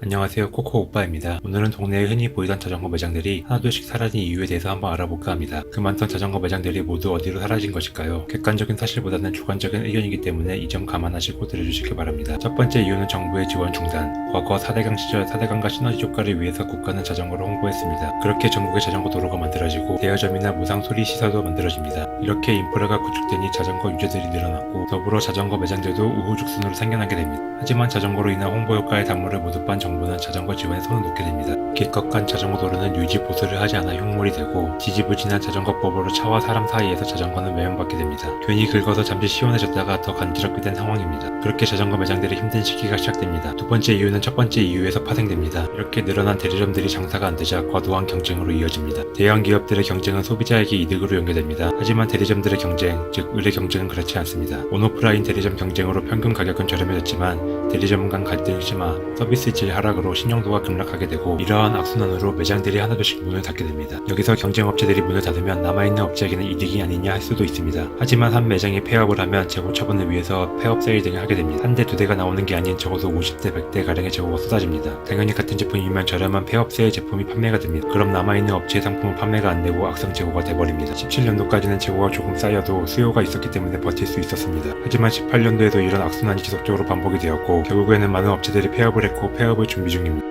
안녕하세요, 코코 오빠입니다. 오늘은 동네에 흔히 보이던 자전거 매장들이 하나둘씩 사라진 이유에 대해서 한번 알아볼까 합니다. 그 많던 자전거 매장들이 모두 어디로 사라진 것일까요? 객관적인 사실보다는 주관적인 의견이기 때문에 이 점 감안하시고 들어주시기 바랍니다. 첫 번째 이유는 정부의 지원 중단. 과거 4대강 시절 4대강과 시너지 효과를 위해서 국가는 자전거를 홍보했습니다. 그렇게 전국에 자전거 도로가 만들어지고 대여점이나 무상 소리 시설도 만들어집니다. 이렇게 인프라가 구축되니 자전거 유저들이 늘어났고 더불어 자전거 매장들도 우후죽순으로 생겨나게 됩니다. 하지만 자전거로 인한 홍보 효과의 단물을 모두 빤 정부는 자전거 지원에 손을 놓게 됩니다. 길쭉한 자전거 도로는 유지 보수를 하지 않아 흉물이 되고 지지부진한 자전거법으로 차와 사람 사이에서 자전거는 외면받게 됩니다. 괜히 긁어서 잠시 시원해졌다가 더 간지럽게 된 상황입니다. 그렇게 자전거 매장들의 힘든 시기가 시작됩니다. 두 번째 이유는 첫 번째 이유에서 파생됩니다. 이렇게 늘어난 대리점들이 장사가 안 되자 과도한 경쟁으로 이어집니다. 대형 기업들의 경쟁은 소비자에게 이득으로 연결됩니다. 하지만 대리점들의 경쟁, 즉 의뢰 경쟁은 그렇지 않습니다. 온오프라인 대리점 경쟁으로 평균 가격은 저렴해졌지만 대리점 간 갈등이 심화, 서비스 질 하락으로 신용도가 급락하게 되고 이러한 악순환으로 매장들이 하나둘씩 문을 닫게 됩니다. 여기서 경쟁업체들이 문을 닫으면 남아있는 업체에게는 이득이 아니냐 할 수도 있습니다. 하지만 한 매장이 폐업을 하면 재고 처분을 위해서 폐업 세일 등을 하게 됩니다. 한 대 두 대가 나오는 게 아닌 적어도 50대 100대 가량의 재고가 쏟아집니다. 당연히 같은 제품이면 저렴한 폐업 세일 제품이 판매가 됩니다. 그럼 남아있는 업체의 상품은 판매가 안 되고 악성 재고가 돼버립니다. 17년도까지는 재고가 조금 쌓여도 수요가 있었기 때문에 버틸 수 있었습니다. 하지만 18년도에도 이런 악순환이 지속적으로 반복이 되었고 결국에는 많은 업체들이 폐업을 했고 폐업을 준비 중입니다.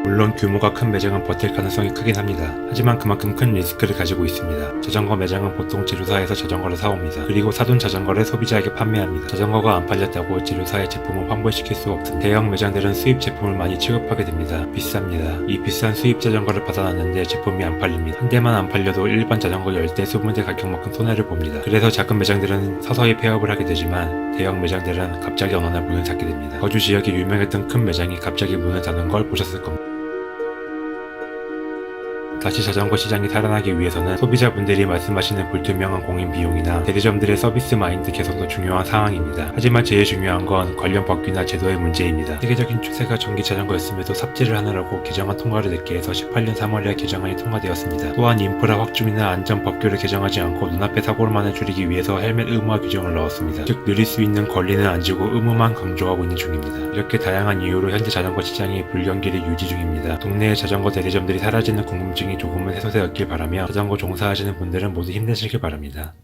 물론 규모가 큰 매장은 버틸 가능성이 크긴 합니다. 하지만 그만큼 큰 리스크를 가지고 있습니다. 자전거 매장은 보통 제조사에서 자전거를 사옵니다. 그리고 사둔 자전거를 소비자에게 판매합니다. 자전거가 안 팔렸다고 제조사의 제품을 환불시킬 수 없습니다. 대형 매장들은 수입 제품을 많이 취급하게 됩니다. 비쌉니다. 이 비싼 수입 자전거를 받아놨는데 제품이 안 팔립니다. 한 대만 안 팔려도 일반 자전거 10대 20대 가격만큼 손해를 봅니다. 그래서 작은 매장들은 서서히 폐업을 하게 되지만 대형 매장들은 갑자기 어느 날 문을 닫게 됩니다. 거주 지역이 유명했던 큰 매장이 갑자기 문을 닫는 걸 보셨을 겁니다. 다시 자전거 시장이 살아나기 위해서는 소비자분들이 말씀하시는 불투명한 공인 비용이나 대리점들의 서비스 마인드 개선도 중요한 사항입니다. 하지만 제일 중요한 건 관련 법규나 제도의 문제입니다. 세계적인 추세가 전기 자전거였음에도 삽질을 하느라고 개정안 통과를 늦게 해서 18년 3월에 개정안이 통과되었습니다. 또한 인프라 확충이나 안전 법규를 개정하지 않고 눈앞의 사고만을 줄이기 위해서 헬멧 의무화 규정을 넣었습니다. 즉 누릴 수 있는 권리는 안 주고 의무만 강조하고 있는 중입니다. 이렇게 다양한 이유로 현재 자전거 시장이 불경기를 유지 중입니다. 동네의 자전거 대리점들이 사라지는 궁금증이 조금은 해소되었길 바라며 자전거 종사하시는 분들은 모두 힘내시길 바랍니다.